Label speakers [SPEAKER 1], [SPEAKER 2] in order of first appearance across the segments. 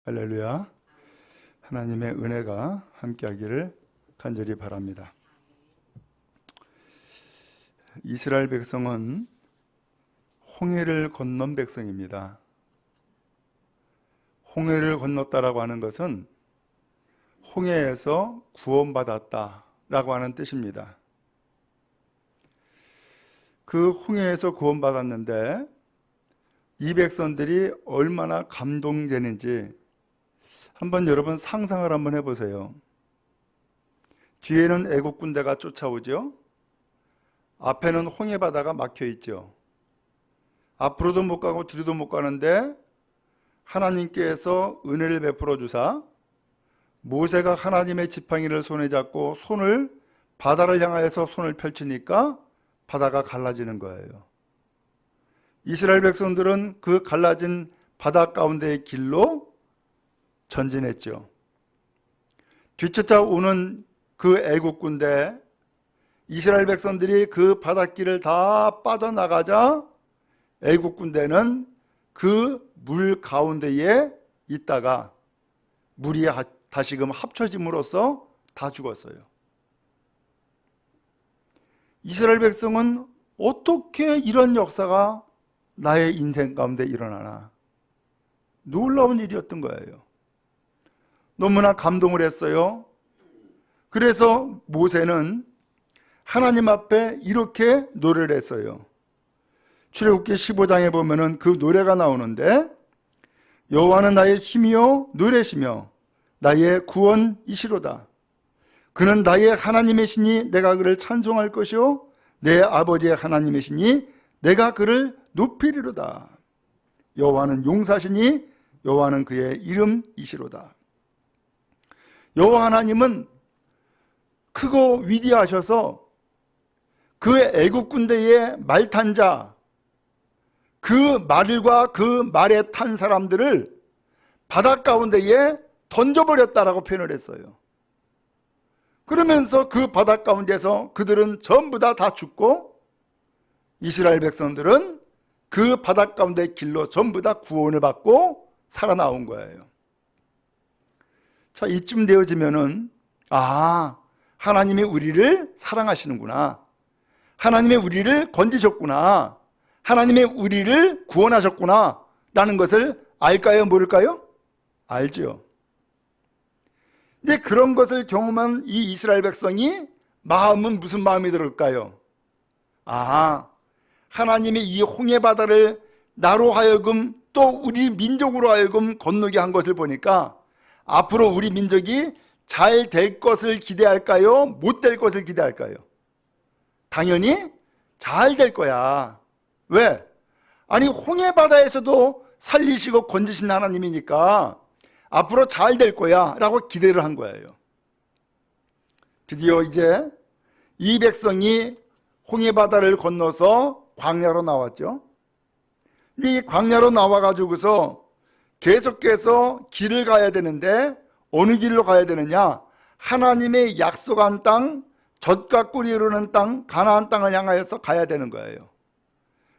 [SPEAKER 1] 할렐루야. 하나님의 은혜가 함께하기를 간절히 바랍니다. 이스라엘 백성은 홍해를 건넌 백성입니다. 홍해를 건넜다라고 하는 것은 홍해에서 구원받았다라고 하는 뜻입니다. 그 홍해에서 구원받았는데 이 백성들이 얼마나 감동되는지 한번 여러분 상상을 한번 해보세요. 뒤에는 애국 군대가 쫓아오죠. 앞에는 홍해 바다가 막혀 있죠. 앞으로도 못 가고 뒤로도 못 가는데 하나님께서 은혜를 베풀어 주사 모세가 하나님의 지팡이를 손에 잡고 손을 바다를 향하여서 손을 펼치니까 바다가 갈라지는 거예요. 이스라엘 백성들은 그 갈라진 바다 가운데의 길로 전진했죠. 뒤쫓아오는 그 애국 군대, 이스라엘 백성들이 그 바닷길을 다 빠져나가자 애국 군대는 그 물 가운데에 있다가 물이 다시금 합쳐짐으로써 다 죽었어요. 이스라엘 백성은 어떻게 이런 역사가 나의 인생 가운데 일어나나? 놀라운 일이었던 거예요. 너무나 감동을 했어요. 그래서 모세는 하나님 앞에 이렇게 노래를 했어요. 출애굽기 15장에 보면은 그 노래가 나오는데, 여호와는 나의 힘이요 노래시며 나의 구원이시로다. 그는 나의 하나님이시니 내가 그를 찬송할 것이요 내 아버지의 하나님이시니 내가 그를 높이리로다. 여호와는 용사시니 여호와는 그의 이름이시로다. 여호와 하나님은 크고 위대하셔서 그 애국 군대의 말 탄 자, 그 말과 그 말에 탄 사람들을 바다 가운데에 던져버렸다라고 표현을 했어요. 그러면서 그 바다 가운데서 그들은 전부 다 죽고 이스라엘 백성들은 그 바다 가운데 길로 전부 다 구원을 받고 살아나온 거예요. 자, 이쯤 되어지면은 하나님이 우리를 사랑하시는구나, 하나님이 우리를 건지셨구나, 하나님이 우리를 구원하셨구나 라는 것을 알까요? 모를까요? 알죠. 근데 그런 것을 경험한 이 이스라엘 백성이 마음은 무슨 마음이 들을까요? 하나님이 이 홍해 바다를 나로 하여금 또 우리 민족으로 하여금 건너게 한 것을 보니까 앞으로 우리 민족이 잘 될 것을 기대할까요? 못 될 것을 기대할까요? 당연히 잘 될 거야. 왜? 아니, 홍해 바다에서도 살리시고 건지신 하나님이니까 앞으로 잘 될 거야 라고 기대를 한 거예요. 드디어 이제 이 백성이 홍해 바다를 건너서 광야로 나왔죠. 이 광야로 나와가지고서 계속해서 길을 가야 되는데 어느 길로 가야 되느냐? 하나님의 약속한 땅, 젖과 꿀이 흐르는 땅, 가나안 땅을 향하여서 가야 되는 거예요.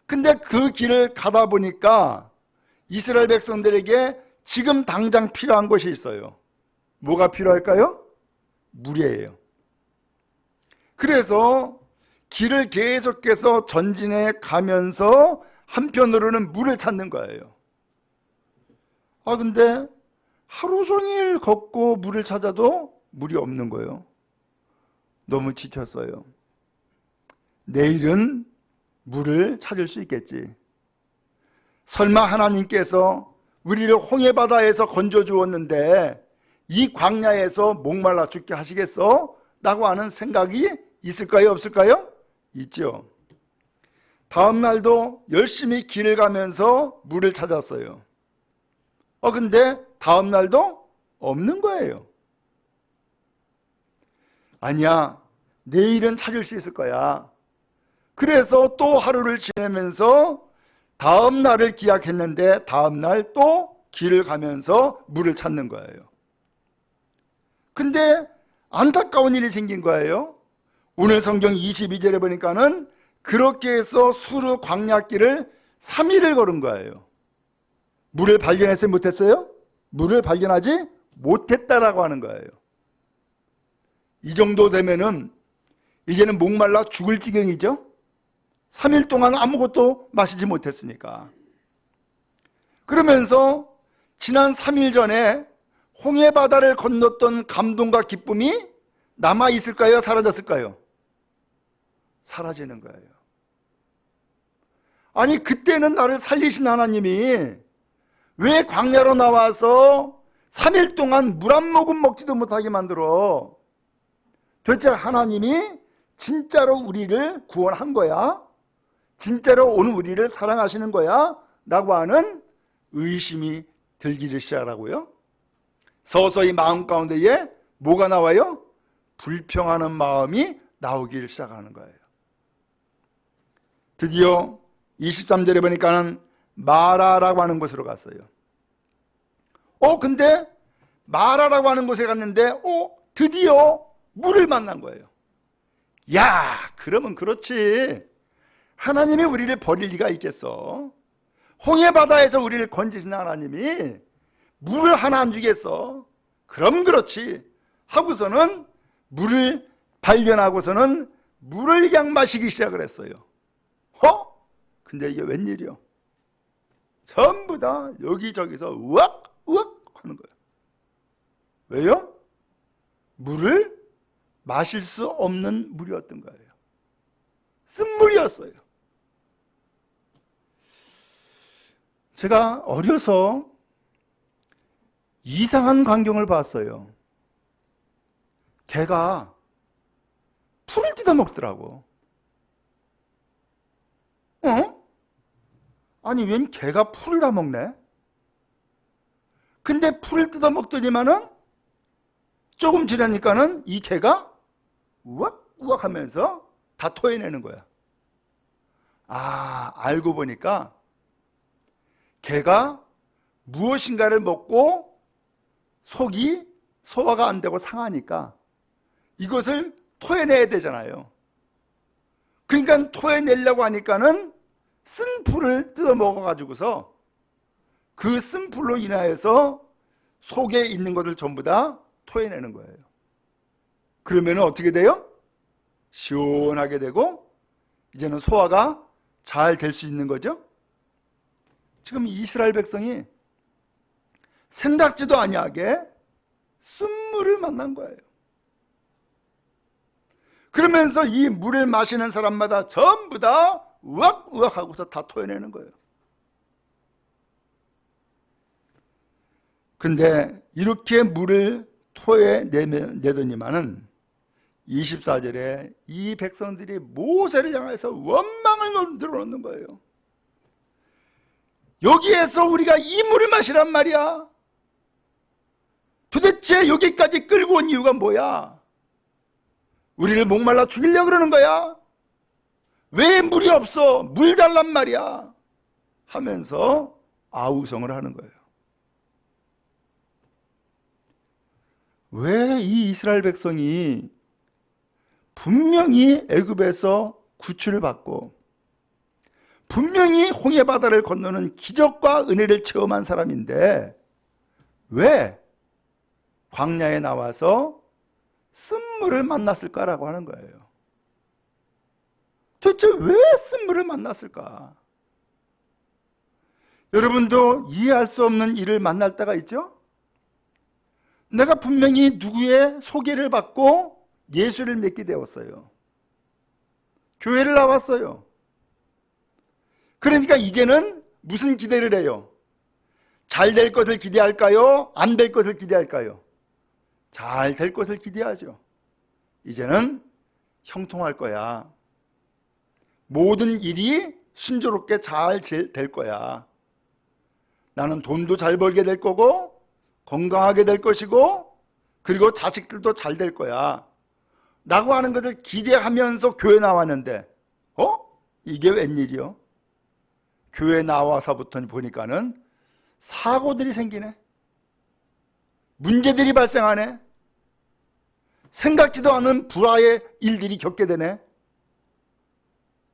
[SPEAKER 1] 근데 그 길을 가다 보니까 이스라엘 백성들에게 지금 당장 필요한 것이 있어요. 뭐가 필요할까요? 물이에요. 그래서 길을 계속해서 전진해 가면서 한편으로는 물을 찾는 거예요. 근데 하루 종일 걷고 물을 찾아도 물이 없는 거예요. 너무 지쳤어요. 내일은 물을 찾을 수 있겠지. 설마 하나님께서 우리를 홍해 바다에서 건져 주었는데 이 광야에서 목말라 죽게 하시겠어? 라고 하는 생각이 있을까요? 없을까요? 있죠. 다음 날도 열심히 길을 가면서 물을 찾았어요. 근데 다음 날도 없는 거예요. 아니야, 내일은 찾을 수 있을 거야. 그래서 또 하루를 지내면서 다음 날을 기약했는데 다음 날 또 길을 가면서 물을 찾는 거예요. 근데 안타까운 일이 생긴 거예요. 오늘 성경 22절에 보니까는 그렇게 해서 수르 광야길을 3일을 걸은 거예요. 물을 발견했어요? 못했어요? 물을 발견하지 못했다라고 하는 거예요. 이 정도 되면은 이제는 목말라 죽을 지경이죠. 3일 동안 아무것도 마시지 못했으니까. 그러면서 지난 3일 전에 홍해바다를 건넜던 감동과 기쁨이 남아있을까요? 사라졌을까요? 사라지는 거예요. 아니, 그때는 나를 살리신 하나님이 왜 광야로 나와서 3일 동안 물 한 모금 먹지도 못하게 만들어? 도대체 하나님이 진짜로 우리를 구원한 거야? 진짜로 오늘 우리를 사랑하시는 거야? 라고 하는 의심이 들기를 시작하고요. 서서히 마음 가운데에 뭐가 나와요? 불평하는 마음이 나오기를 시작하는 거예요. 드디어 23절에 보니까는 마라라고 하는 곳으로 갔어요. 근데 마라라고 하는 곳에 갔는데 드디어 물을 만난 거예요. 야, 그러면 그렇지. 하나님이 우리를 버릴 리가 있겠어? 홍해바다에서 우리를 건지신 하나님이 물을 하나 안 주겠어? 그럼 그렇지. 하고서는 물을 발견하고서는 물을 그냥 마시기 시작을 했어요. 근데 이게 웬일이요? 전부 다 여기저기서 우악 우악 하는 거예요. 왜요? 물을 마실 수 없는 물이었던 거예요. 쓴물이었어요. 제가 어려서 이상한 광경을 봤어요. 개가 풀을 뜯어먹더라고. 아니, 웬 개가 풀을 다 먹네? 근데 풀을 뜯어먹더니만은 조금 지나니까는 이 개가 우악우악 하면서 다 토해내는 거야. 알고 보니까 개가 무엇인가를 먹고 속이 소화가 안 되고 상하니까 이것을 토해내야 되잖아요. 그러니까 토해내려고 하니까는 쓴 풀을 뜯어 먹어가지고서 그 쓴 풀로 인하여서 속에 있는 것을 전부 다 토해내는 거예요. 그러면 어떻게 돼요? 시원하게 되고 이제는 소화가 잘 될 수 있는 거죠. 지금 이스라엘 백성이 생각지도 아니하게 쓴물을 만난 거예요. 그러면서 이 물을 마시는 사람마다 전부 다 우악우악 하고서 다 토해내는 거예요. 근데 이렇게 물을 토해내더니만은 24절에 이 백성들이 모세를 향해서 원망을 들어놓는 거예요. 여기에서 우리가 이 물을 마시란 말이야. 도대체 여기까지 끌고 온 이유가 뭐야? 우리를 목말라 죽이려고 그러는 거야? 왜 물이 없어? 물 달란 말이야. 하면서 아우성을 하는 거예요. 왜 이 이스라엘 백성이 분명히 애굽에서 구출을 받고 분명히 홍해바다를 건너는 기적과 은혜를 체험한 사람인데 왜 광야에 나와서 쓴물을 만났을까라고 하는 거예요. 도대체 왜 쓴물을 만났을까? 여러분도 이해할 수 없는 일을 만날 때가 있죠? 내가 분명히 누구의 소개를 받고 예수를 믿게 되었어요. 교회를 나왔어요. 그러니까 이제는 무슨 기대를 해요? 잘 될 것을 기대할까요? 안 될 것을 기대할까요? 잘 될 것을 기대하죠. 이제는 형통할 거야. 모든 일이 순조롭게 잘 될 거야. 나는 돈도 잘 벌게 될 거고 건강하게 될 것이고 그리고 자식들도 잘 될 거야 라고 하는 것을 기대하면서 교회 나왔는데 이게 웬일이요? 교회 나와서부터 보니까는 사고들이 생기네. 문제들이 발생하네. 생각지도 않은 불화의 일들이 겪게 되네.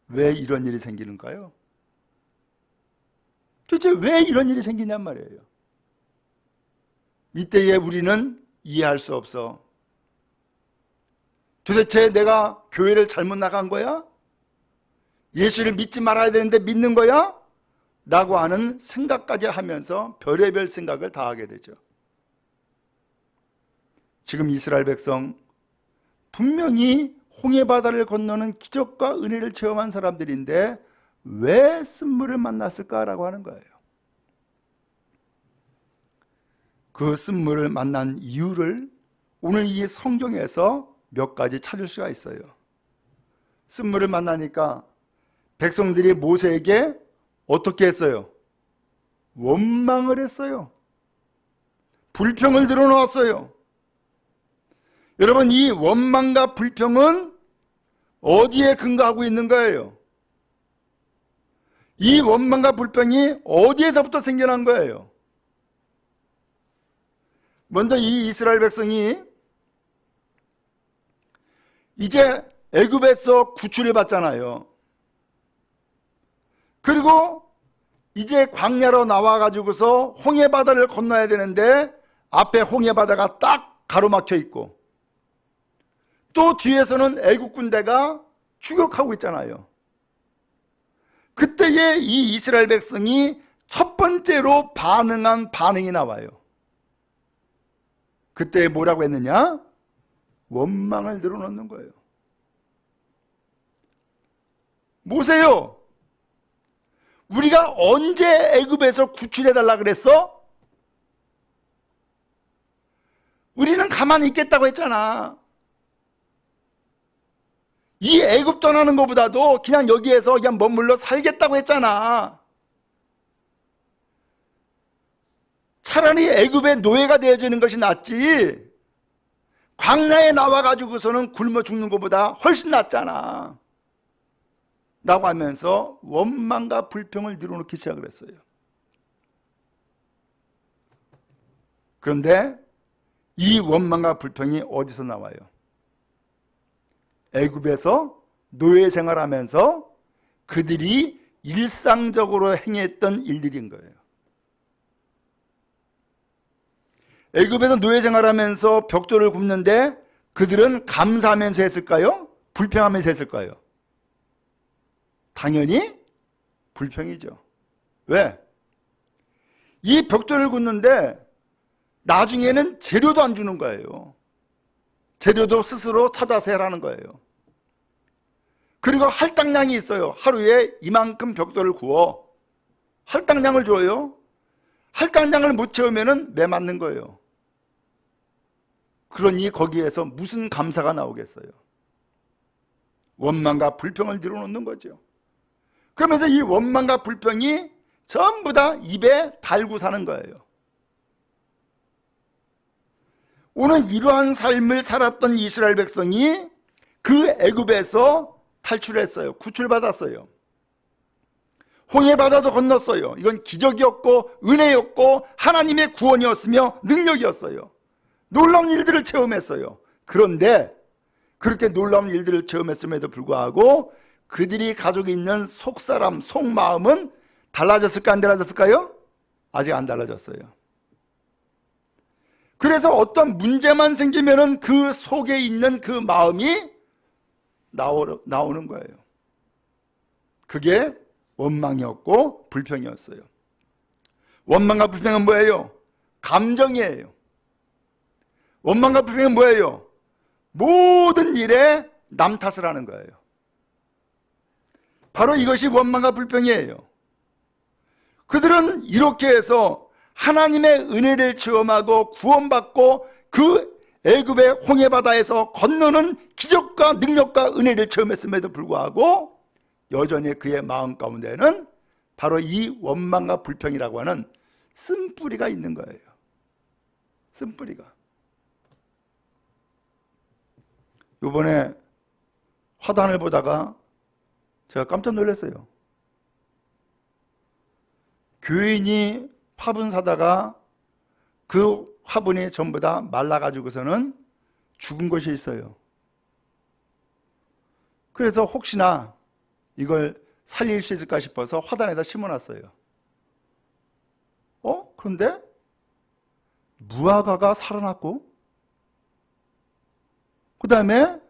[SPEAKER 1] 왜 이런 일이 생기는가요? 도대체 왜 이런 일이 생기냔 말이에요. 이때에 우리는 이해할 수 없어. 도대체 내가 교회를 잘못 나간 거야? 예수를 믿지 말아야 되는데 믿는 거야? 라고 하는 생각까지 하면서 별의별 생각을 다 하게 되죠. 지금 이스라엘 백성 분명히 홍해바다를 건너는 기적과 은혜를 체험한 사람들인데 왜 쓴물을 만났을까라고 하는 거예요. 그 쓴물을 만난 이유를 오늘 이 성경에서 몇 가지 찾을 수가 있어요. 쓴물을 만나니까 백성들이 모세에게 어떻게 했어요? 원망을 했어요. 불평을 드러놓았어요. 여러분, 이 원망과 불평은 어디에 근거하고 있는 거예요? 이 원망과 불평이 어디에서부터 생겨난 거예요? 먼저 이 이스라엘 백성이 이제 애굽에서 구출해 봤잖아요. 그리고 이제 광야로 나와가지고서 홍해바다를 건너야 되는데 앞에 홍해바다가 딱 가로막혀 있고 또 뒤에서는 애국 군대가 추격하고 있잖아요. 그때에 이 이스라엘 백성이 첫 번째로 반응한 반응이 나와요. 그때 뭐라고 했느냐? 원망을 늘어놓는 거예요. 모세요, 우리가 언제 애굽에서 구출해달라 그랬어? 우리는 가만히 있겠다고 했잖아. 이 애굽 떠나는 것보다도 그냥 여기에서 그냥 머물러 살겠다고 했잖아. 차라리 애굽의 노예가 되어지는 것이 낫지 광야에 나와가지고서는 굶어 죽는 것보다 훨씬 낫잖아 라고 하면서 원망과 불평을 늘어놓기 시작을 했어요. 그런데 이 원망과 불평이 어디서 나와요? 애굽에서 노예 생활하면서 그들이 일상적으로 행했던 일들인 거예요. 애굽에서 노예 생활하면서 벽돌을 굽는데 그들은 감사하면서 했을까요? 불평하면서 했을까요? 당연히 불평이죠. 왜? 이 벽돌을 굽는데 나중에는 재료도 안 주는 거예요. 재료도 스스로 찾아서 해라는 거예요. 그리고 할당량이 있어요. 하루에 이만큼 벽돌을 구워 할당량을 줘요. 할당량을 못 채우면 매 맞는 거예요. 그러니 거기에서 무슨 감사가 나오겠어요? 원망과 불평을 늘어놓는 거죠. 그러면서 이 원망과 불평이 전부 다 입에 달고 사는 거예요. 오늘 이러한 삶을 살았던 이스라엘 백성이 그 애굽에서 탈출했어요. 구출받았어요. 홍해바다도 건넜어요. 이건 기적이었고 은혜였고 하나님의 구원이었으며 능력이었어요. 놀라운 일들을 체험했어요. 그런데 그렇게 놀라운 일들을 체험했음에도 불구하고 그들이 가지고 있는 속사람, 속마음은 달라졌을까 안 달라졌을까요? 아직 안 달라졌어요. 그래서 어떤 문제만 생기면은 그 속에 있는 그 마음이 나오는 거예요. 그게 원망이었고 불평이었어요. 원망과 불평은 뭐예요? 감정이에요. 원망과 불평은 뭐예요? 모든 일에 남 탓을 하는 거예요. 바로 이것이 원망과 불평이에요. 그들은 이렇게 해서 하나님의 은혜를 체험하고 구원받고 그 애굽의 홍해바다에서 건너는 기적과 능력과 은혜를 체험했음에도 불구하고 여전히 그의 마음 가운데는 바로 이 원망과 불평이라고 하는 쓴뿌리가 있는 거예요. 쓴뿌리가. 이번에 화단을 보다가 제가 깜짝 놀랐어요. 교인이 화분 사다가 그 화분이 전부 다 말라가지고서는 죽은 것이 있어요. 그래서 혹시나 이걸 살릴 수 있을까 싶어서 화단에다 심어놨어요. 그런데 무화과가 살아났고, 그 다음에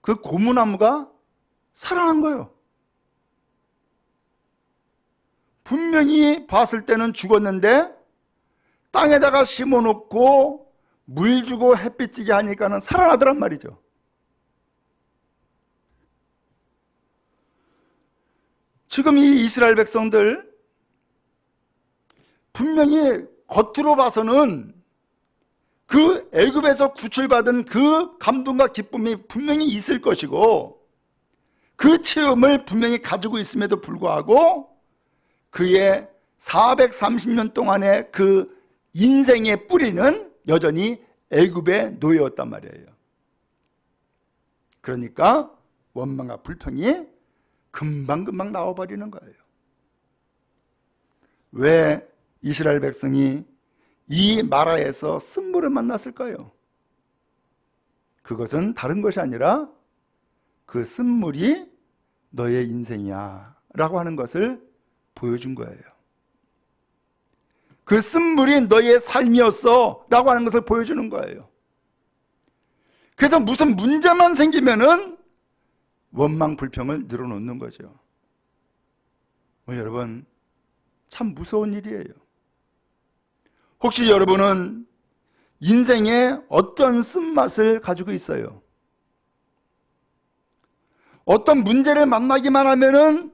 [SPEAKER 1] 그 고무나무가 살아난 거예요. 분명히 봤을 때는 죽었는데 땅에다가 심어놓고 물 주고 햇빛 찌게 하니까는 살아나더란 말이죠. 지금 이 이스라엘 백성들 분명히 겉으로 봐서는 그 애굽에서 구출받은 그 감동과 기쁨이 분명히 있을 것이고 그 체험을 분명히 가지고 있음에도 불구하고 그의 430년 동안의 그 인생의 뿌리는 여전히 애굽에 놓여있단 말이에요. 그러니까 원망과 불평이 금방금방 나와버리는 거예요. 왜 이스라엘 백성이 이 마라에서 쓴물을 만났을까요? 그것은 다른 것이 아니라 그 쓴물이 너의 인생이야 라고 하는 것을 보여준 거예요. 그 쓴물이 너의 삶이었어 라고 하는 것을 보여주는 거예요. 그래서 무슨 문제만 생기면은 원망 불평을 늘어놓는 거죠. 여러분, 참 무서운 일이에요. 혹시 여러분은 인생에 어떤 쓴맛을 가지고 있어요? 어떤 문제를 만나기만 하면은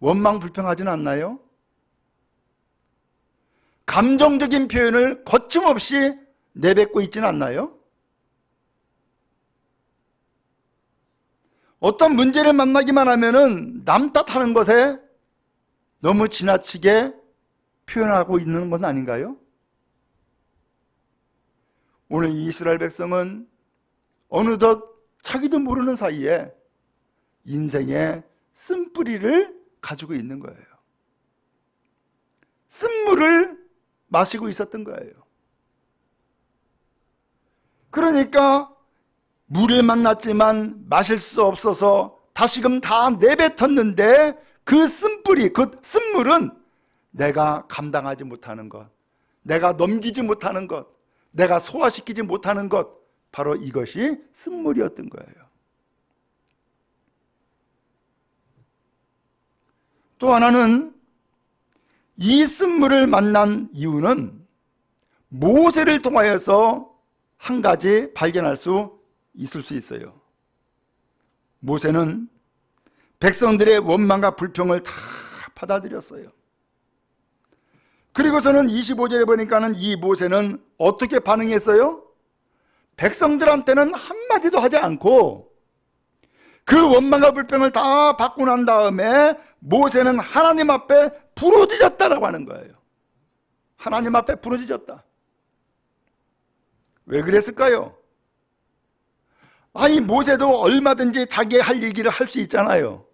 [SPEAKER 1] 원망 불평하지는 않나요? 감정적인 표현을 거침없이 내뱉고 있지는 않나요? 어떤 문제를 만나기만 하면은 남 탓하는 것에 너무 지나치게 표현하고 있는 건 아닌가요? 오늘 이스라엘 백성은 어느덧 자기도 모르는 사이에 인생의 쓴뿌리를 가지고 있는 거예요. 쓴물을 마시고 있었던 거예요. 그러니까 물을 만났지만 마실 수 없어서 다시금 다 내뱉었는데 그 쓴뿌리, 그 쓴물은 내가 감당하지 못하는 것, 내가 넘기지 못하는 것, 내가 소화시키지 못하는 것, 바로 이것이 쓴물이었던 거예요. 또 하나는 이 쓴물을 만난 이유는 모세를 통하여서 한 가지 발견할 수 있을 수 있어요. 모세는 백성들의 원망과 불평을 다 받아들였어요. 그리고서는 25절에 보니까는 이 모세는 어떻게 반응했어요? 백성들한테는 한마디도 하지 않고 그 원망과 불평을 다 받고 난 다음에 모세는 하나님 앞에 부르짖었다라고 하는 거예요. 하나님 앞에 부르짖었다. 왜 그랬을까요? 아니, 모세도 얼마든지 자기 할 얘기를 할 수 있잖아요.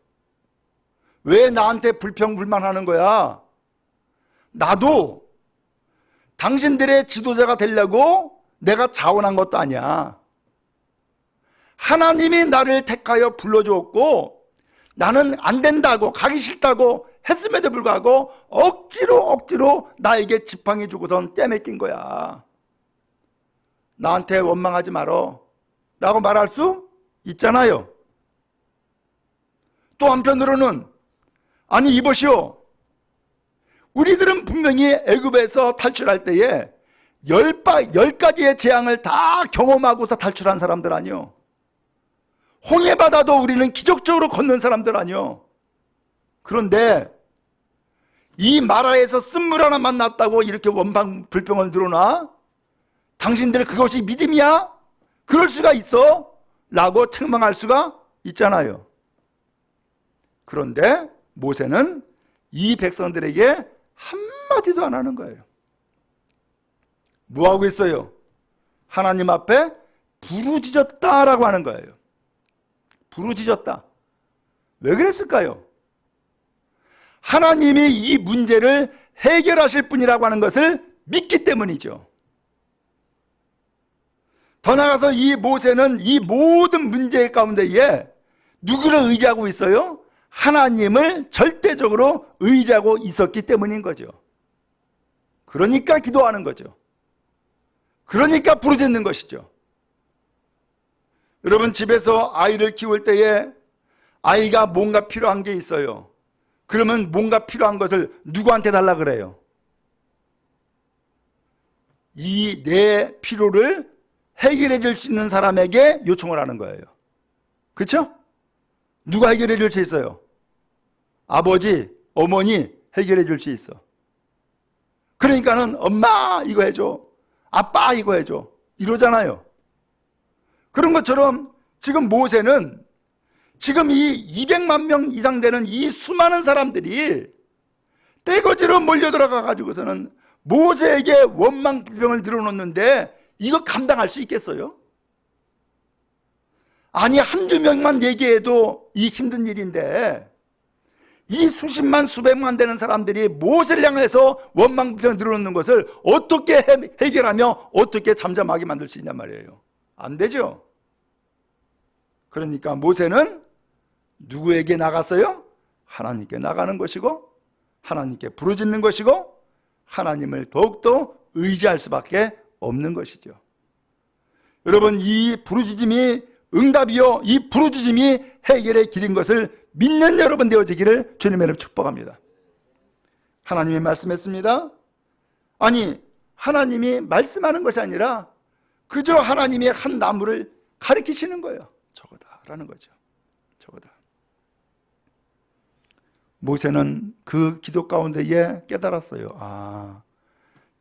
[SPEAKER 1] 왜 나한테 불평불만하는 거야? 나도 당신들의 지도자가 되려고 내가 자원한 것도 아니야. 하나님이 나를 택하여 불러주었고 나는 안 된다고, 가기 싫다고 했음에도 불구하고 억지로 나에게 지팡이 주고선 떼매낀 거야. 나한테 원망하지 말어 라고 말할 수 있잖아요. 또 한편으로는 아니 이보시오, 우리들은 분명히 애굽에서 탈출할 때에 10가지의 재앙을 다 경험하고서 탈출한 사람들 아니요. 홍해바다도 우리는 기적적으로 건넌 사람들 아니요. 그런데 이 마라에서 쓴물 하나 만났다고 이렇게 원망 불평을 늘어놔? 당신들 그것이 믿음이야? 그럴 수가 있어? 라고 책망할 수가 있잖아요. 그런데 모세는 이 백성들에게 한마디도 안 하는 거예요. 뭐 하고 있어요? 하나님 앞에 부르짖었다라고 하는 거예요. 부르짖었다. 왜 그랬을까요? 하나님이 이 문제를 해결하실 분이라고 하는 것을 믿기 때문이죠. 더 나아가서 이 모세는 이 모든 문제 가운데에 누구를 의지하고 있어요? 하나님을 절대적으로 의지하고 있었기 때문인 거죠. 그러니까 기도하는 거죠. 그러니까 부르짖는 것이죠. 여러분, 집에서 아이를 키울 때에 아이가 뭔가 필요한 게 있어요. 그러면 뭔가 필요한 것을 누구한테 달라 그래요? 이 내 필요를 해결해 줄 수 있는 사람에게 요청을 하는 거예요. 그렇죠? 누가 해결해 줄 수 있어요? 아버지, 어머니 해결해 줄 수 있어. 그러니까는 엄마 이거 해줘, 아빠 이거 해줘 이러잖아요. 그런 것처럼 지금 모세는 지금 이 200만 명 이상 되는 이 수많은 사람들이 떼거지로 몰려들어가 가지고서는 모세에게 원망 불평을 늘어놓는데 이거 감당할 수 있겠어요? 아니, 한두 명만 얘기해도 이 힘든 일인데 이 수십만 수백만 되는 사람들이 모세를 향해서 원망 불평을 늘어놓는 것을 어떻게 해결하며 어떻게 잠잠하게 만들 수 있냔 말이에요. 안 되죠. 그러니까 모세는 누구에게 나갔어요? 하나님께 나가는 것이고 하나님께 부르짖는 것이고 하나님을 더욱더 의지할 수밖에 없는 것이죠. 여러분, 이 부르짖음이 응답이요, 이 부르짖음이 해결의 길인 것을 믿는 여러분 되어지기를 주님의 이름으로 축복합니다. 하나님이 말씀했습니다. 아니, 하나님이 말씀하는 것이 아니라 그저 하나님의 한 나무를 가리키시는 거예요. 저거다라는 거죠. 저거다. 모세는 그 기도 가운데에 깨달았어요. 아,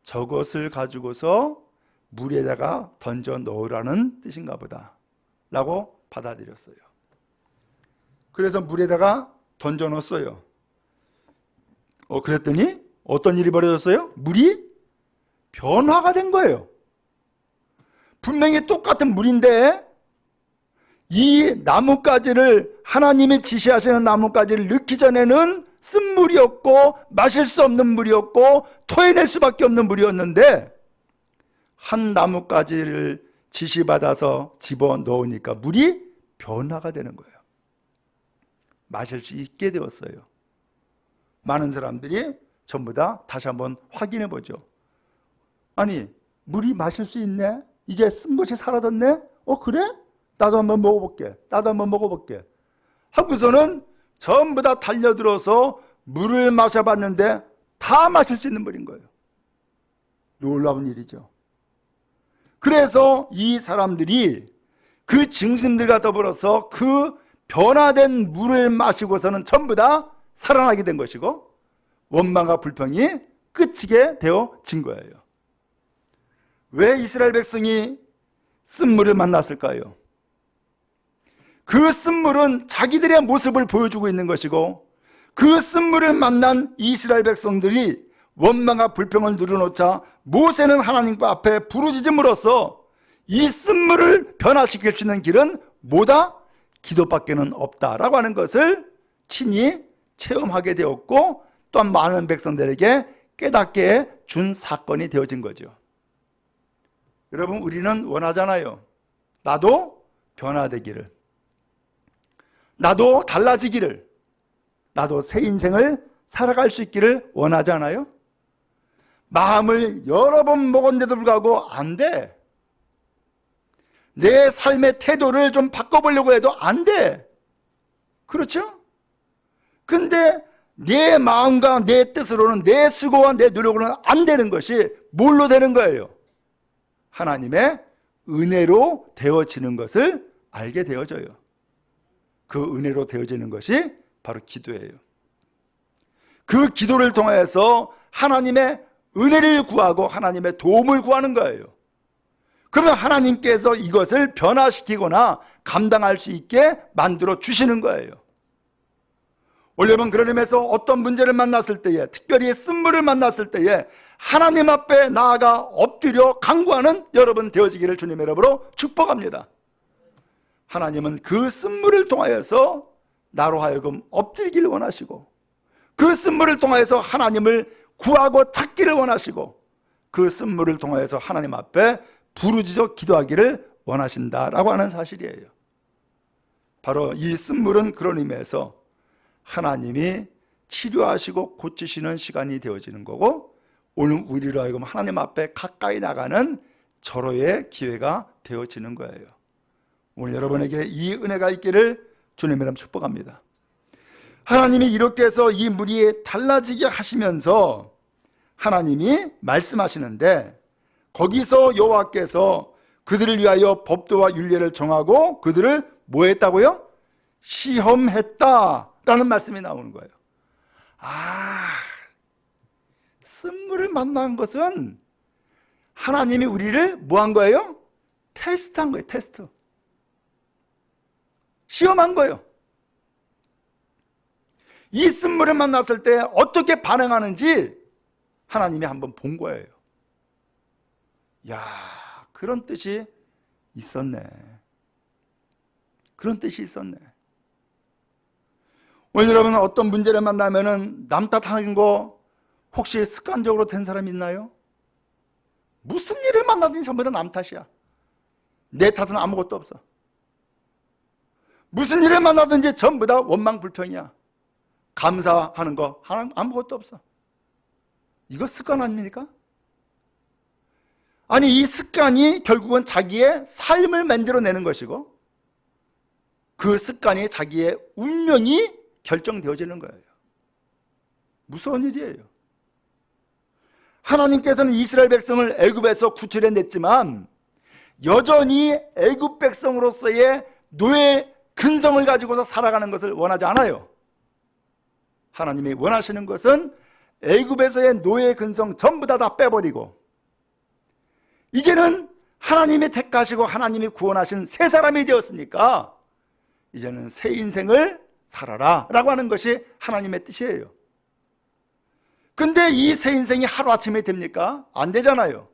[SPEAKER 1] 저것을 가지고서 물에다가 던져 넣으라는 뜻인가 보다 라고 받아들였어요. 그래서 물에다가 던져 넣었어요. 그랬더니 어떤 일이 벌어졌어요? 물이 변화가 된 거예요. 분명히 똑같은 물인데 이 나뭇가지를, 하나님이 지시하시는 나뭇가지를 넣기 전에는 쓴물이었고 마실 수 없는 물이었고 토해낼 수밖에 없는 물이었는데 한 나뭇가지를 지시받아서 집어넣으니까 물이 변화가 되는 거예요. 마실 수 있게 되었어요. 많은 사람들이 전부 다 다시 한번 확인해 보죠. 아니, 물이 마실 수 있네? 이제 쓴 것이 사라졌네? 그래? 나도 한번 먹어볼게. 나도 한번 먹어볼게. 하고서는 전부 다 달려들어서 물을 마셔봤는데 다 마실 수 있는 물인 거예요. 놀라운 일이죠. 그래서 이 사람들이 그 증신들과 더불어서 그 변화된 물을 마시고서는 전부 다 살아나게 된 것이고 원망과 불평이 끝이게 되어진 거예요. 왜 이스라엘 백성이 쓴물을 만났을까요? 그 쓴물은 자기들의 모습을 보여주고 있는 것이고 그 쓴물을 만난 이스라엘 백성들이 원망과 불평을 누려놓자 모세는 하나님 앞에 부르짖음으로써 이 쓴물을 변화시킬 수 있는 길은 뭐다? 기도밖에는 없다라고 하는 것을 친히 체험하게 되었고 또한 많은 백성들에게 깨닫게 준 사건이 되어진 거죠. 여러분, 우리는 원하잖아요. 나도 변화되기를, 나도 달라지기를, 나도 새 인생을 살아갈 수 있기를 원하잖아요. 마음을 여러 번 먹었는데도 불구하고 안 돼. 내 삶의 태도를 좀 바꿔보려고 해도 안 돼. 그렇죠? 근데 내 마음과 내 뜻으로는, 내 수고와 내 노력으로는 안 되는 것이 뭘로 되는 거예요? 하나님의 은혜로 되어지는 것을 알게 되어져요. 그 은혜로 되어지는 것이 바로 기도예요. 그 기도를 통해서 하나님의 은혜를 구하고 하나님의 도움을 구하는 거예요. 그러면 하나님께서 이것을 변화시키거나 감당할 수 있게 만들어 주시는 거예요. 원래는 그런 의미에서 어떤 문제를 만났을 때에, 특별히 쓴물을 만났을 때에 하나님 앞에 나아가 엎드려 간구하는 여러분 되어지기를 주님의 이름으로 축복합니다. 하나님은 그 쓴물을 통하여서 나로 하여금 엎드리기를 원하시고 그 쓴물을 통하여서 하나님을 구하고 찾기를 원하시고 그 쓴물을 통하여서 하나님 앞에 부르짖어 기도하기를 원하신다라고 하는 사실이에요. 바로 이 쓴물은 그런 의미에서 하나님이 치료하시고 고치시는 시간이 되어지는 거고 오늘 우리로 하여금 하나님 앞에 가까이 나가는 절호의 기회가 되어지는 거예요. 오늘 여러분에게 이 은혜가 있기를 주님의 이름 축복합니다. 하나님이 이렇게 해서 이 물이 달라지게 하시면서 하나님이 말씀하시는데, 거기서 여호와께서 그들을 위하여 법도와 율례를 정하고 그들을 뭐 했다고요? 시험했다라는 말씀이 나오는 거예요. 쓴물을 만난 것은 하나님이 우리를 뭐 한 거예요? 테스트한 거예요. 테스트. 시험한 거예요. 이 쓴물을 만났을 때 어떻게 반응하는지 하나님이 한번 본 거예요. 그런 뜻이 있었네. 그런 뜻이 있었네. 오늘 여러분 어떤 문제를 만나면은 남 탓하는 거 혹시 습관적으로 된 사람 있나요? 무슨 일을 만나든지 전부 다 남 탓이야. 내 탓은 아무것도 없어. 무슨 일을 만나든지 전부 다 원망 불평이야. 감사하는 거 아무것도 없어. 이거 습관 아닙니까? 아니, 이 습관이 결국은 자기의 삶을 만들어내는 것이고 그 습관이 자기의 운명이 결정되어지는 거예요. 무서운 일이에요. 하나님께서는 이스라엘 백성을 애굽에서 구출해냈지만 여전히 애굽 백성으로서의 노예 근성을 가지고서 살아가는 것을 원하지 않아요. 하나님이 원하시는 것은 애굽에서의 노예 근성 전부 다 빼버리고 이제는 하나님이 택하시고 하나님이 구원하신 새 사람이 되었으니까 이제는 새 인생을 살아라 라고 하는 것이 하나님의 뜻이에요. 근데 이 새 인생이 하루아침에 됩니까? 안 되잖아요.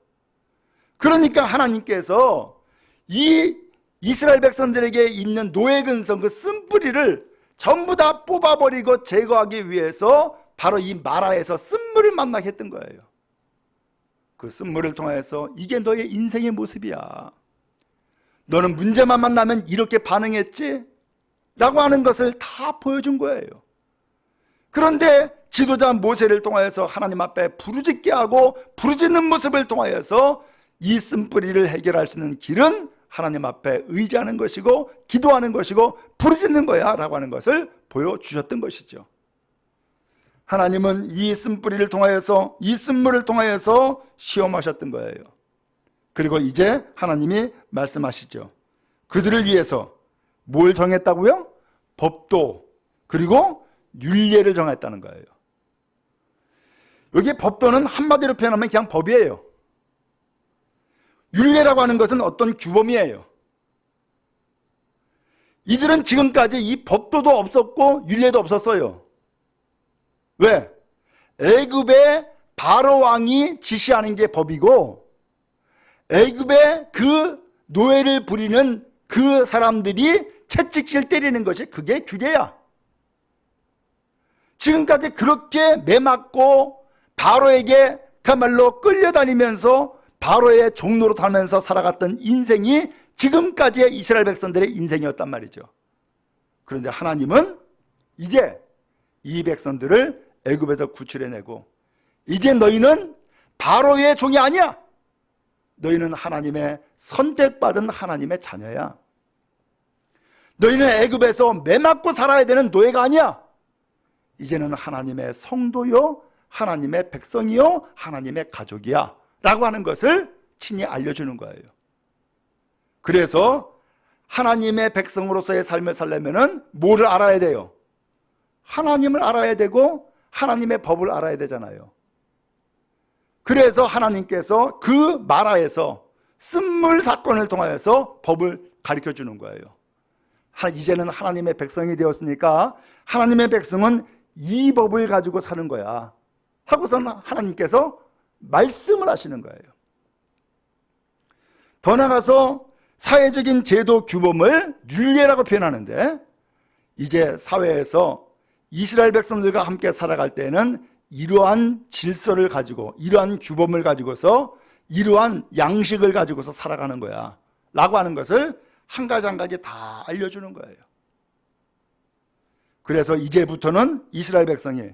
[SPEAKER 1] 그러니까 하나님께서 이 이스라엘 백성들에게 있는 노예 근성, 그 쓴뿌리를 전부 다 뽑아버리고 제거하기 위해서 바로 이 마라에서 쓴물을 만나게 했던 거예요. 그 쓴물을 통해서 이게 너의 인생의 모습이야. 너는 문제만 만나면 이렇게 반응했지? 라고 하는 것을 다 보여준 거예요. 그런데 지도자 모세를 통하여서 하나님 앞에 부르짖게 하고 부르짖는 모습을 통하여서 이 쓴뿌리를 해결할 수 있는 길은 하나님 앞에 의지하는 것이고 기도하는 것이고 부르짖는 거야 라고 하는 것을 보여주셨던 것이죠. 하나님은 이 쓴뿌리를 통하여서 이 쓴물을 통하여서 시험하셨던 거예요. 그리고 이제 하나님이 말씀하시죠. 그들을 위해서 뭘 정했다고요? 법도 그리고 율례를 정했다는 거예요. 여기 법도는 한마디로 표현하면 그냥 법이에요. 율례라고 하는 것은 어떤 규범이에요. 이들은 지금까지 이 법도도 없었고 율례도 없었어요. 왜? 애굽의 바로 왕이 지시하는 게 법이고 애굽의 그 노예를 부리는 그 사람들이 채찍질 때리는 것이 그게 규례야. 지금까지 그렇게 매맞고 바로에게 그야말로 끌려다니면서 바로의 종로로 살면서 살아갔던 인생이 지금까지의 이스라엘 백성들의 인생이었단 말이죠. 그런데 하나님은 이제 이 백성들을 애굽에서 구출해내고 이제 너희는 바로의 종이 아니야. 너희는 하나님의 선택받은 하나님의 자녀야. 너희는 애굽에서 매맞고 살아야 되는 노예가 아니야. 이제는 하나님의 성도요 하나님의 백성이요 하나님의 가족이야 라고 하는 것을 친히 알려주는 거예요. 그래서 하나님의 백성으로서의 삶을 살려면 뭐를 알아야 돼요? 하나님을 알아야 되고 하나님의 법을 알아야 되잖아요. 그래서 하나님께서 그 마라에서 쓴물 사건을 통하여서 법을 가르쳐 주는 거예요. 이제는 하나님의 백성이 되었으니까 하나님의 백성은 이 법을 가지고 사는 거야 하고서는 하나님께서 말씀을 하시는 거예요. 더 나아가서 사회적인 제도 규범을 율례라고 표현하는데 이제 사회에서 이스라엘 백성들과 함께 살아갈 때는 이러한 질서를 가지고 이러한 규범을 가지고서 이러한 양식을 가지고서 살아가는 거야 라고 하는 것을 한 가지 한 가지 다 알려주는 거예요. 그래서 이제부터는 이스라엘 백성이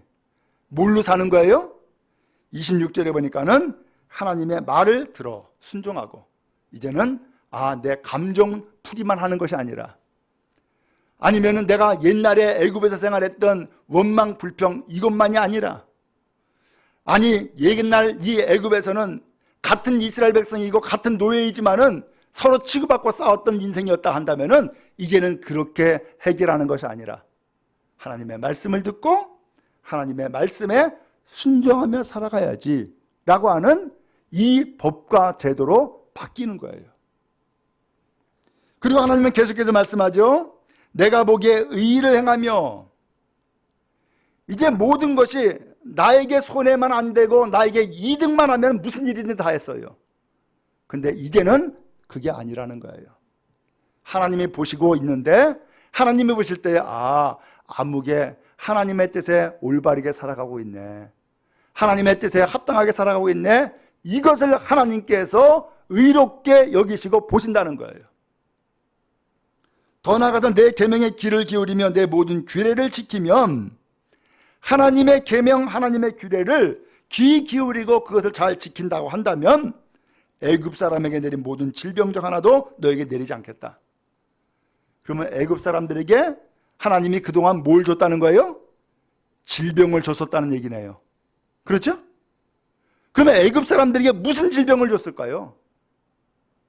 [SPEAKER 1] 뭘로 사는 거예요? 26절에 보니까는 하나님의 말을 들어 순종하고 이제는 내 감정 풀이만 하는 것이 아니라, 아니면은 내가 옛날에 애굽에서 생활했던 원망 불평 이것만이 아니라, 아니 옛날 이 애굽에서는 같은 이스라엘 백성이고 같은 노예이지만은 서로 치고받고 싸웠던 인생이었다 한다면은 이제는 그렇게 해결하는 것이 아니라 하나님의 말씀을 듣고 하나님의 말씀에 순종하며 살아가야지 라고 하는 이 법과 제도로 바뀌는 거예요. 그리고 하나님은 계속해서 말씀하죠. 내가 보기에 의를 행하며, 이제 모든 것이 나에게 손해만 안 되고 나에게 이득만 하면 무슨 일이든 다 했어요. 근데 이제는 그게 아니라는 거예요. 하나님이 보시고 있는데 하나님이 보실 때 아무개 하나님의 뜻에 올바르게 살아가고 있네, 하나님의 뜻에 합당하게 살아가고 있네, 이것을 하나님께서 의롭게 여기시고 보신다는 거예요. 더 나아가서 내 계명에 귀를 기울이며 내 모든 규례를 지키면, 하나님의 계명, 하나님의 규례를 귀 기울이고 그것을 잘 지킨다고 한다면 애굽 사람에게 내린 모든 질병 중 하나도 너에게 내리지 않겠다. 그러면 애굽 사람들에게 하나님이 그동안 뭘 줬다는 거예요? 질병을 줬었다는 얘기네요. 그렇죠? 그러면 애굽 사람들에게 무슨 질병을 줬을까요?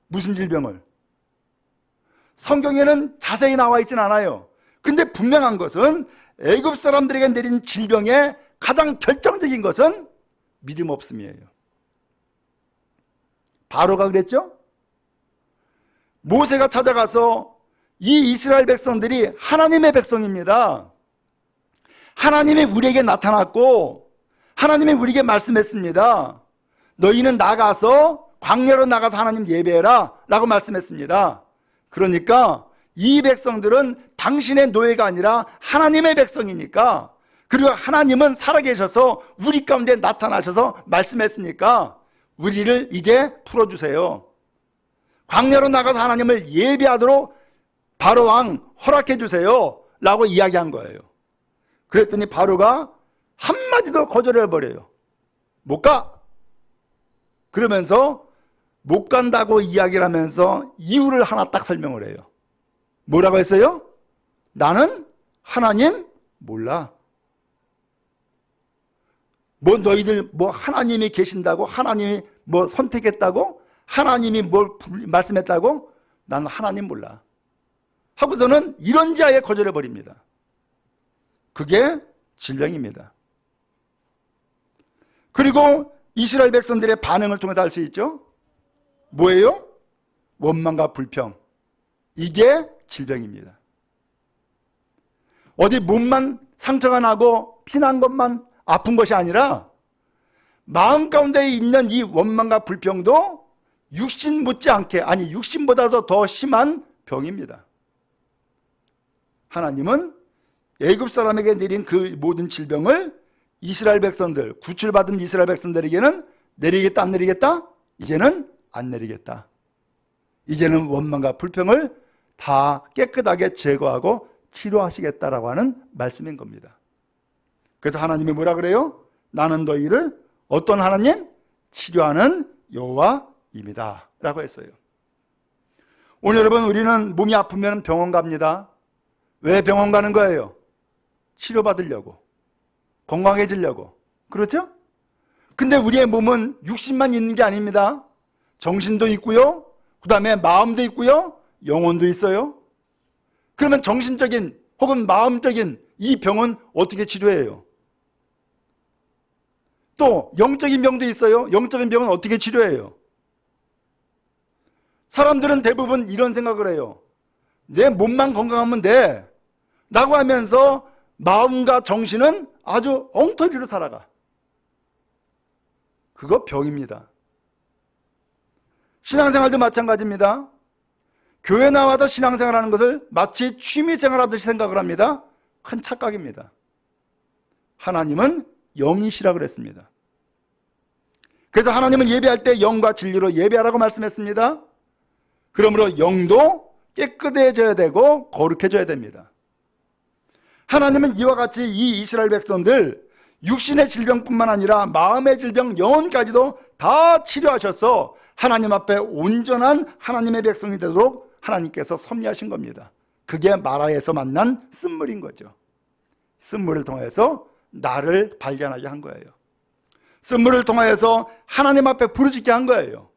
[SPEAKER 1] 무슨 질병을? 성경에는 자세히 나와 있진 않아요. 근데 분명한 것은 애굽 사람들에게 내린 질병의 가장 결정적인 것은 믿음 없음이에요. 바로가 그랬죠? 모세가 찾아가서 이 이스라엘 백성들이 하나님의 백성입니다. 하나님이 우리에게 나타났고 하나님이 우리에게 말씀했습니다. 너희는 나가서 광야로 나가서 하나님 예배해라 라고 말씀했습니다. 그러니까 이 백성들은 당신의 노예가 아니라 하나님의 백성이니까, 그리고 하나님은 살아계셔서 우리 가운데 나타나셔서 말씀했으니까 우리를 이제 풀어주세요. 광야로 나가서 하나님을 예배하도록 바로왕 허락해 주세요 라고 이야기한 거예요. 그랬더니 바로가 한마디도 거절해버려요. 못 가! 그러면서 못 간다고 이야기를 하면서 이유를 하나 딱 설명을 해요. 뭐라고 했어요? 나는 하나님 몰라. 뭐 너희들 하나님이 계신다고, 하나님이 선택했다고, 하나님이 뭘 말씀했다고, 나는 하나님 몰라 하고서는 이런지 아예 거절해 버립니다. 그게 질병입니다. 그리고 이스라엘 백성들의 반응을 통해서 알 수 있죠. 뭐예요? 원망과 불평. 이게 질병입니다. 어디 몸만 상처가 나고 피난 것만 아픈 것이 아니라 마음 가운데 있는 이 원망과 불평도 육신 못지않게, 아니 육신보다도 더 심한 병입니다. 하나님은 애굽 사람에게 내린 그 모든 질병을 이스라엘 백성들, 구출받은 이스라엘 백성들에게는 내리겠다 안 내리겠다? 이제는 안 내리겠다. 이제는 원망과 불평을 다 깨끗하게 제거하고 치료하시겠다라고 하는 말씀인 겁니다. 그래서 하나님이 뭐라 그래요? 나는 너희를 어떤 하나님? 치료하는 여호와입니다 라고 했어요. 오늘 여러분, 우리는 몸이 아프면 병원 갑니다. 왜 병원 가는 거예요? 치료받으려고, 건강해지려고. 그렇죠? 근데 우리의 몸은 육신만 있는 게 아닙니다. 정신도 있고요, 그 다음에 마음도 있고요, 영혼도 있어요. 그러면 정신적인 혹은 마음적인 이 병은 어떻게 치료해요? 또 영적인 병도 있어요. 영적인 병은 어떻게 치료해요? 사람들은 대부분 이런 생각을 해요. 내 몸만 건강하면 돼 라고 하면서 마음과 정신은 아주 엉터리로 살아가. 그거 병입니다. 신앙생활도 마찬가지입니다. 교회 나와서 신앙생활하는 것을 마치 취미생활하듯이 생각을 합니다. 큰 착각입니다. 하나님은 영이시라 그랬습니다. 그래서 하나님은 예배할 때 영과 진리로 예배하라고 말씀했습니다. 그러므로 영도 깨끗해져야 되고 거룩해져야 됩니다. 하나님은 이와 같이 이 이스라엘 백성들 육신의 질병뿐만 아니라 마음의 질병, 영혼까지도 다 치료하셔서 하나님 앞에 온전한 하나님의 백성이 되도록 하나님께서 섭리하신 겁니다. 그게 마라에서 만난 쓴물인 거죠. 쓴물을 통해서 나를 발견하게 한 거예요. 쓴물을 통해서 하나님 앞에 부르짖게 한 거예요.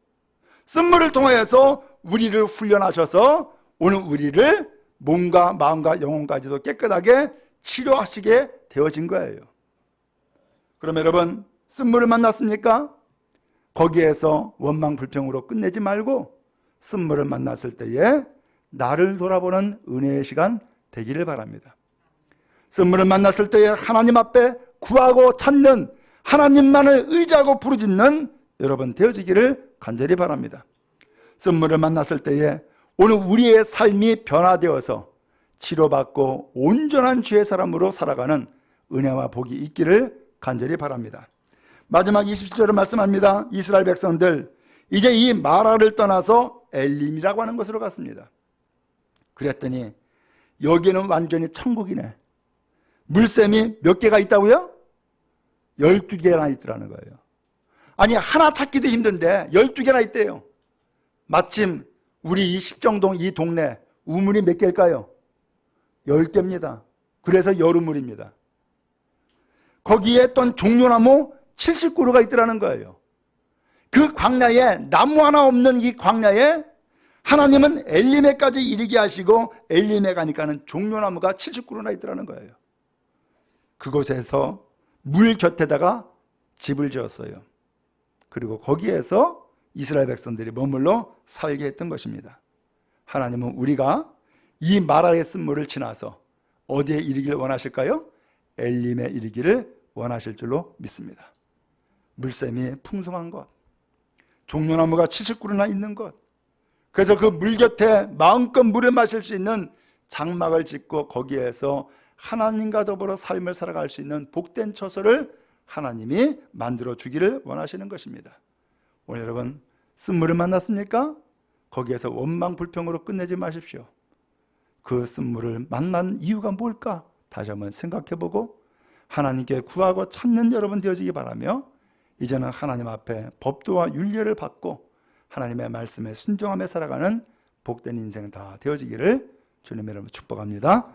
[SPEAKER 1] 쓴물을 통해서 우리를 훈련하셔서 오늘 우리를 몸과 마음과 영혼까지도 깨끗하게 치료하시게 되어진 거예요. 그럼 여러분, 쓴물을 만났습니까? 거기에서 원망 불평으로 끝내지 말고 쓴물을 만났을 때에 나를 돌아보는 은혜의 시간 되기를 바랍니다. 쓴물을 만났을 때에 하나님 앞에 구하고 찾는, 하나님만을 의지하고 부르짖는 여러분 되어지기를 간절히 바랍니다. 쓴물을 만났을 때에 오늘 우리의 삶이 변화되어서 치료받고 온전한 주의 사람으로 살아가는 은혜와 복이 있기를 간절히 바랍니다. 마지막 27절을 말씀합니다. 이스라엘 백성들 이제 이 마라를 떠나서 엘림이라고 하는 곳으로 갔습니다. 그랬더니 여기는 완전히 천국이네. 물샘이 몇 개가 있다고요? 12개나 있더라는 거예요. 아니 하나 찾기도 힘든데 12개나 있대요. 마침 우리 이 십정동 이 동네 우물이 몇 개일까요? 10개입니다. 그래서 여름물입니다. 거기에 또 종려나무 70그루가 있더라는 거예요. 그 광야에 나무 하나 없는 이 광야에 하나님은 엘리메까지 이르게 하시고 엘리메 가니까는 종려나무가 70그루나 있더라는 거예요. 그곳에서 물 곁에다가 집을 지었어요. 그리고 거기에서 이스라엘 백성들이 머물러 살게 했던 것입니다. 하나님은 우리가 이 마라의 쓴물을 지나서 어디에 이르기를 원하실까요? 엘림에 이르기를 원하실 줄로 믿습니다. 물샘이 풍성한 것, 종려나무가 70그루나 있는 것, 그래서 그 물 곁에 마음껏 물을 마실 수 있는 장막을 짓고 거기에서 하나님과 더불어 삶을 살아갈 수 있는 복된 처소를 하나님이 만들어 주기를 원하시는 것입니다. 오늘 여러분 쓴물을 만났습니까? 거기에서 원망 불평으로 끝내지 마십시오. 그 쓴물을 만난 이유가 뭘까? 다시 한번 생각해보고 하나님께 구하고 찾는 여러분 되어지기 바라며 이제는 하나님 앞에 법도와 윤례를 받고 하나님의 말씀에 순종하며 살아가는 복된 인생 다 되어지기를 주님의 이름으로 축복합니다.